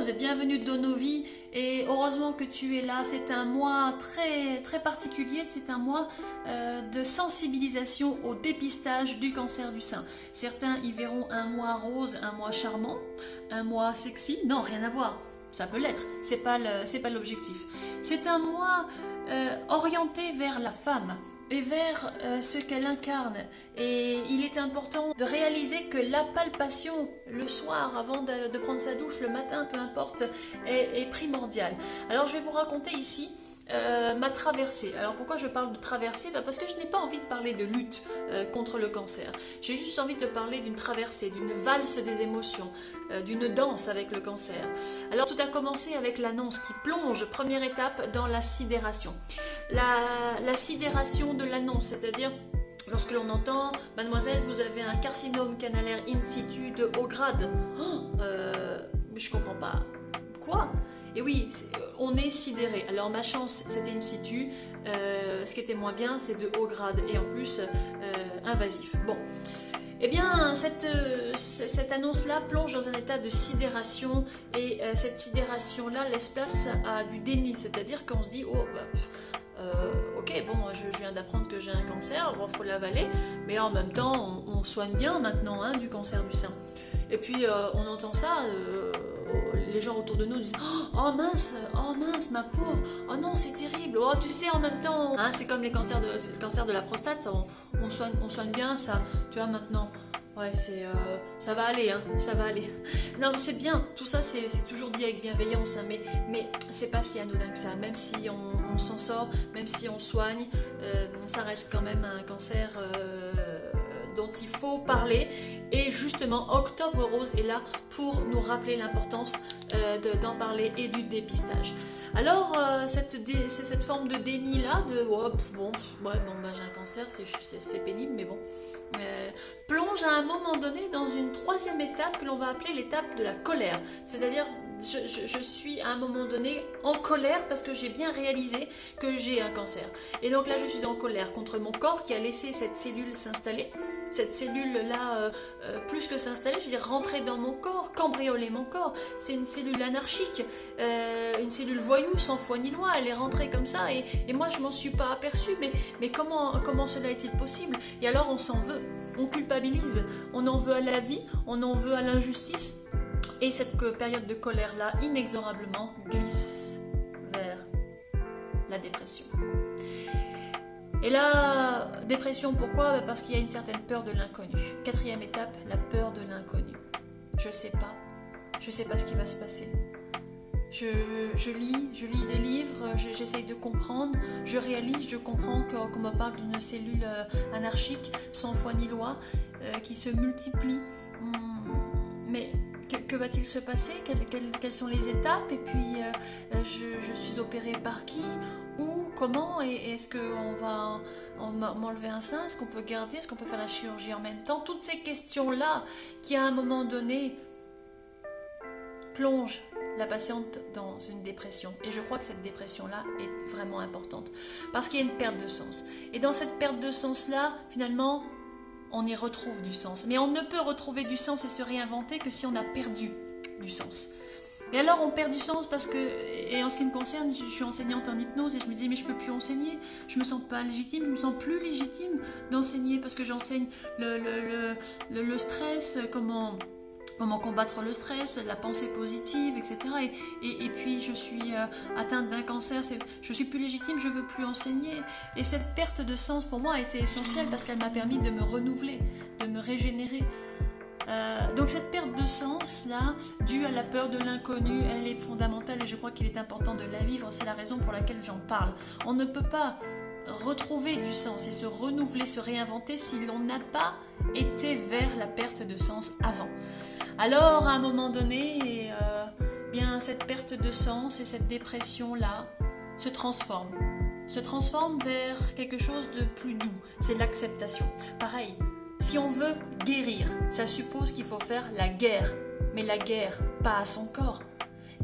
Rose, bienvenue dans nos vies et heureusement que tu es là. C'est un mois très, très particulier, c'est un mois de sensibilisation au dépistage du cancer du sein. Certains y verront un mois rose, un mois charmant, un mois sexy. Non, rien à voir, ça peut l'être, c'est pas l'objectif. C'est un mois orienté vers la femme et vers ce qu'elle incarne. Et il est important de réaliser que la palpation le soir, avant de prendre sa douche, le matin, peu importe, est primordiale. Alors je vais vous raconter ici ma traversée. Alors pourquoi je parle de traversée? Parce que je n'ai pas envie de parler de lutte contre le cancer. J'ai juste envie de parler d'une traversée, d'une valse des émotions, d'une danse avec le cancer. Alors tout a commencé avec l'annonce qui plonge, première étape, dans la sidération. La sidération de l'annonce, c'est-à-dire lorsque l'on entend « Mademoiselle, vous avez un carcinome canalaire in situ de haut grade ». Je comprends pas. Quoi? Et oui, on est sidéré. Alors ma chance, c'était in situ. Ce qui était moins bien, c'est de haut grade et en plus invasif. Bon. Eh bien, cette annonce-là plonge dans un état de sidération et cette sidération-là laisse place à du déni. C'est-à-dire qu'on se dit « Oh, ok, bon, je viens d'apprendre que j'ai un cancer, bon, faut l'avaler, mais en même temps, on soigne bien maintenant du cancer du sein. » Et puis, on entend ça, les gens autour de nous disent « Oh mince, ma pauvre, oh non, c'est terrible, oh tu sais, en même temps, c'est comme le cancer de la prostate, on soigne bien ça, tu vois, maintenant. » Ouais, ça va aller, ça va aller. Non, mais c'est bien, tout ça, c'est toujours dit avec bienveillance, mais c'est pas si anodin que ça. Même si on s'en sort, même si on soigne, ça reste quand même un cancer dont il faut parler. Et justement, Octobre Rose est là pour nous rappeler l'importance d'en parler et du dépistage. Alors, cette forme de déni-là, de j'ai un cancer, c'est pénible, mais bon, plonge à un moment donné dans une troisième étape que l'on va appeler l'étape de la colère. C'est-à-dire, je suis à un moment donné en colère parce que j'ai bien réalisé que j'ai un cancer. Et donc là, je suis en colère contre mon corps qui a laissé cette cellule s'installer. Cette cellule-là, plus que s'installer, je veux dire rentrer dans mon corps, cambrioler mon corps. C'est une cellule anarchique, une cellule voyou, sans foi ni loi. Elle est rentrée comme ça et moi, je m'en suis pas aperçue. Mais comment cela est-il possible? Et alors, on s'en veut, on culpabilise, on en veut à la vie, on en veut à l'injustice. Et cette période de colère-là, inexorablement, glisse vers la dépression. Et la dépression, pourquoi? Parce qu'il y a une certaine peur de l'inconnu. Quatrième étape, la peur de l'inconnu. Je sais pas ce qui va se passer. Je lis des livres, j'essaye de comprendre, je réalise, je comprends qu'on me parle d'une cellule anarchique, sans foi ni loi, qui se multiplie. Mais que va-t-il se passer? Quelles sont les étapes? Et puis, je suis opérée par qui? Où? Comment? Et est-ce qu'on va m'enlever un sein? Est-ce qu'on peut garder? Est-ce qu'on peut faire la chirurgie en même temps? Toutes ces questions-là qui, à un moment donné, plongent la patiente dans une dépression. Et je crois que cette dépression-là est vraiment importante. Parce qu'il y a une perte de sens. Et dans cette perte de sens-là, finalement, on y retrouve du sens. Mais on ne peut retrouver du sens et se réinventer que si on a perdu du sens. Et alors on perd du sens parce que, et en ce qui me concerne, je suis enseignante en hypnose et je me disais mais je ne peux plus enseigner, je me sens pas légitime, je me sens plus légitime d'enseigner parce que j'enseigne le stress, comment combattre le stress, la pensée positive, etc. Et puis je suis atteinte d'un cancer, je suis plus légitime, je veux plus enseigner. Et cette perte de sens pour moi a été essentielle parce qu'elle m'a permis de me renouveler, de me régénérer. Donc cette perte de sens là, due à la peur de l'inconnu, elle est fondamentale et je crois qu'il est important de la vivre. C'est la raison pour laquelle j'en parle. On ne peut pas retrouver du sens et se renouveler, se réinventer si l'on n'a pas été vers la perte de sens avant. Alors à un moment donné, bien cette perte de sens et cette dépression là se transforme vers quelque chose de plus doux. C'est l'acceptation. Pareil. Si on veut guérir, ça suppose qu'il faut faire la guerre. Mais la guerre, pas à son corps.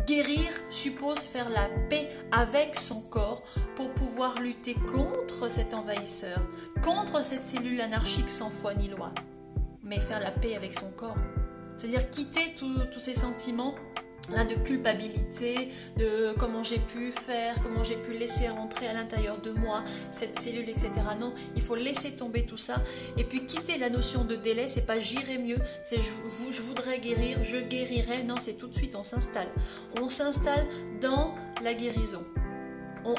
Guérir suppose faire la paix avec son corps pour pouvoir lutter contre cet envahisseur, contre cette cellule anarchique sans foi ni loi. Mais faire la paix avec son corps. C'est-à-dire quitter tous ces sentiments de culpabilité, de comment j'ai pu faire, comment j'ai pu laisser rentrer à l'intérieur de moi cette cellule, etc. Non, il faut laisser tomber tout ça et puis quitter la notion de délai. C'est pas j'irai mieux, c'est je voudrais guérir, je guérirai. Non, c'est tout de suite, on s'installe. On s'installe dans la guérison.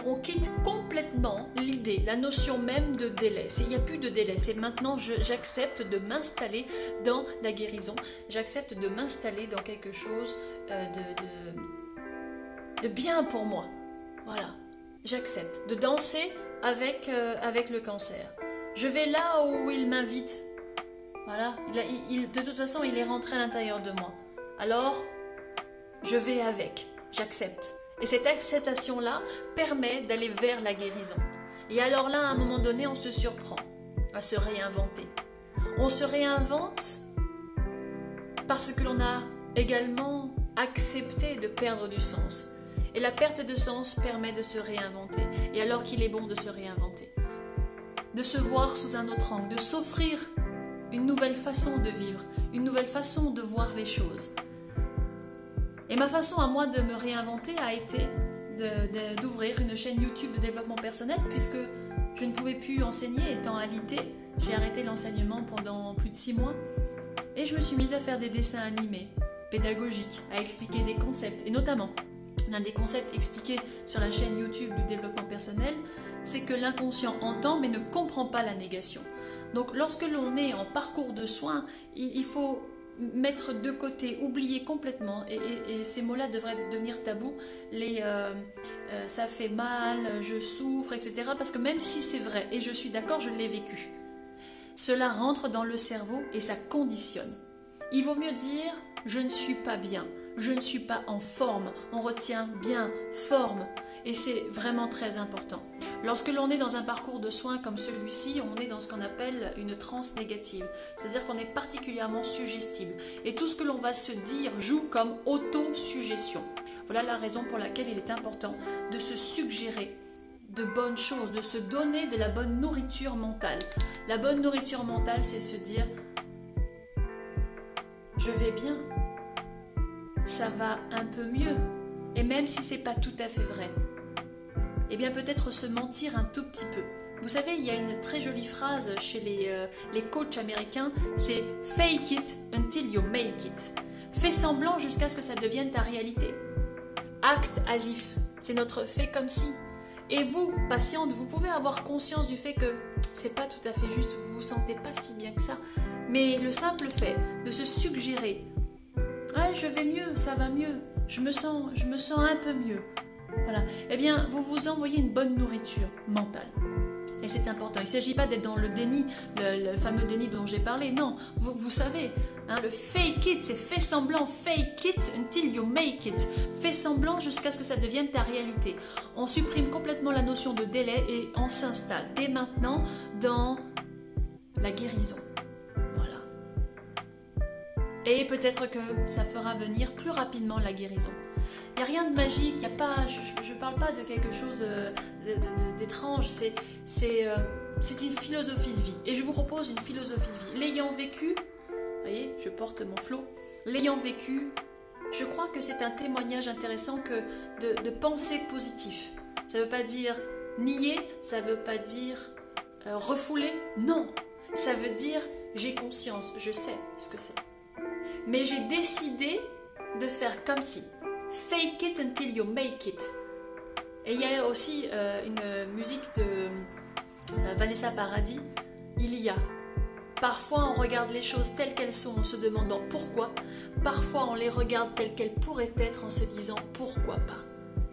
On quitte complètement l'idée, la notion même de délai. Il n'y a plus de délai, c'est maintenant j'accepte de m'installer dans la guérison, j'accepte de m'installer dans quelque chose de bien pour moi. Voilà, j'accepte de danser avec le cancer. Je vais là où il m'invite. Voilà, de toute façon, il est rentré à l'intérieur de moi. Alors, je vais avec, j'accepte. Et cette acceptation-là permet d'aller vers la guérison. Et alors là, à un moment donné, on se surprend à se réinventer. On se réinvente parce que l'on a également accepté de perdre du sens. Et la perte de sens permet de se réinventer. Et alors qu'il est bon de se réinventer, de se voir sous un autre angle, de s'offrir une nouvelle façon de vivre, une nouvelle façon de voir les choses. Et ma façon à moi de me réinventer a été d'ouvrir une chaîne YouTube de développement personnel puisque je ne pouvais plus enseigner étant alité. J'ai arrêté l'enseignement pendant plus de 6 mois et je me suis mise à faire des dessins animés, pédagogiques, à expliquer des concepts. Et notamment, l'un des concepts expliqués sur la chaîne YouTube du développement personnel, c'est que l'inconscient entend mais ne comprend pas la négation. Donc lorsque l'on est en parcours de soins, il faut mettre de côté, oublier complètement, et ces mots-là devraient devenir tabous, ça fait mal, je souffre, etc. Parce que même si c'est vrai, et je suis d'accord, je l'ai vécu, cela rentre dans le cerveau et ça conditionne. Il vaut mieux dire « je ne suis pas bien », je ne suis pas en forme, on retient bien forme. Et c'est vraiment très important. Lorsque l'on est dans un parcours de soins comme celui-ci, on est dans ce qu'on appelle une transe négative. C'est-à-dire qu'on est particulièrement suggestible. Et tout ce que l'on va se dire joue comme auto-suggestion. Voilà la raison pour laquelle il est important de se suggérer de bonnes choses, de se donner de la bonne nourriture mentale. La bonne nourriture mentale, c'est se dire « je vais bien, ça va un peu mieux ». Et même si ce n'est pas tout à fait vrai, eh bien peut-être se mentir un tout petit peu. Vous savez, il y a une très jolie phrase chez les coachs américains, c'est « fake it until you make it ». Fais semblant jusqu'à ce que ça devienne ta réalité. Act as if, c'est notre fait comme si. Et vous, patiente, vous pouvez avoir conscience du fait que c'est pas tout à fait juste, vous vous sentez pas si bien que ça. Mais le simple fait de se suggérer « ouais, je vais mieux, ça va mieux ». Je me sens un peu mieux. Voilà. Eh bien, vous vous envoyez une bonne nourriture mentale. Et c'est important. Il ne s'agit pas d'être dans le déni, le fameux déni dont j'ai parlé. Non, vous savez, hein, le fake it, c'est fais semblant, fake it until you make it. Fais semblant jusqu'à ce que ça devienne ta réalité. On supprime complètement la notion de délai et on s'installe dès maintenant dans la guérison. Et peut-être que ça fera venir plus rapidement la guérison. Il n'y a rien de magique, il y a pas, je ne parle pas de quelque chose d'étrange, c'est une philosophie de vie. Et je vous propose une philosophie de vie. L'ayant vécu, vous voyez, je porte mon flot, l'ayant vécu, je crois que c'est un témoignage intéressant que de penser positif. Ça ne veut pas dire nier, ça ne veut pas dire refouler, non. Ça veut dire j'ai conscience, je sais ce que c'est. Mais j'ai décidé de faire comme si. Fake it until you make it. Et il y a aussi une musique de Vanessa Paradis. Il y a. Parfois on regarde les choses telles qu'elles sont en se demandant pourquoi. Parfois on les regarde telles qu'elles pourraient être en se disant pourquoi pas.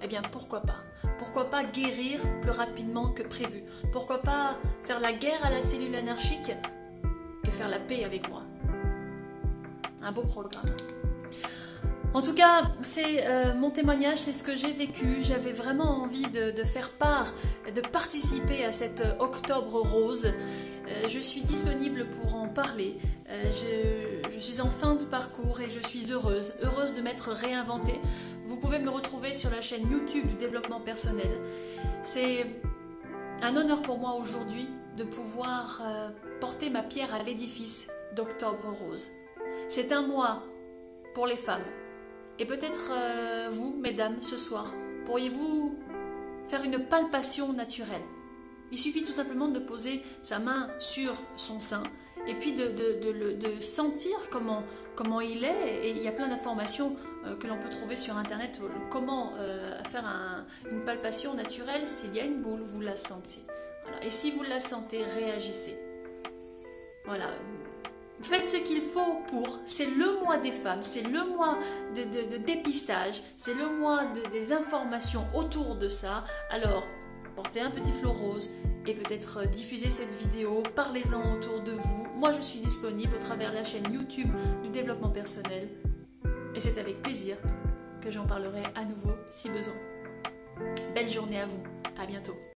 Eh bien pourquoi pas. Pourquoi pas guérir plus rapidement que prévu. Pourquoi pas faire la guerre à la cellule anarchique et faire la paix avec moi. Un beau programme. En tout cas, c'est mon témoignage, c'est ce que j'ai vécu. J'avais vraiment envie de faire part, de participer à cet octobre rose. Je suis disponible pour en parler. Je suis en fin de parcours et je suis heureuse de m'être réinventée. Vous pouvez me retrouver sur la chaîne YouTube du développement personnel. C'est un honneur pour moi aujourd'hui de pouvoir porter ma pierre à l'édifice d'Octobre Rose. C'est un mois pour les femmes, Et peut-être vous, mesdames, ce soir, pourriez-vous faire une palpation naturelle. Il suffit tout simplement de poser sa main sur son sein et puis de sentir comment il est. Et il y a plein d'informations que l'on peut trouver sur internet, comment faire une palpation naturelle. S'il y a une boule, vous la sentez. Voilà. Et si vous la sentez, réagissez. Voilà. Faites ce qu'il faut pour. C'est le mois des femmes, c'est le mois de dépistage, c'est le mois des informations autour de ça. Alors, portez un petit flot rose et peut-être diffusez cette vidéo, parlez-en autour de vous. Moi, je suis disponible au travers de la chaîne YouTube du développement personnel et c'est avec plaisir que j'en parlerai à nouveau si besoin. Belle journée à vous, à bientôt.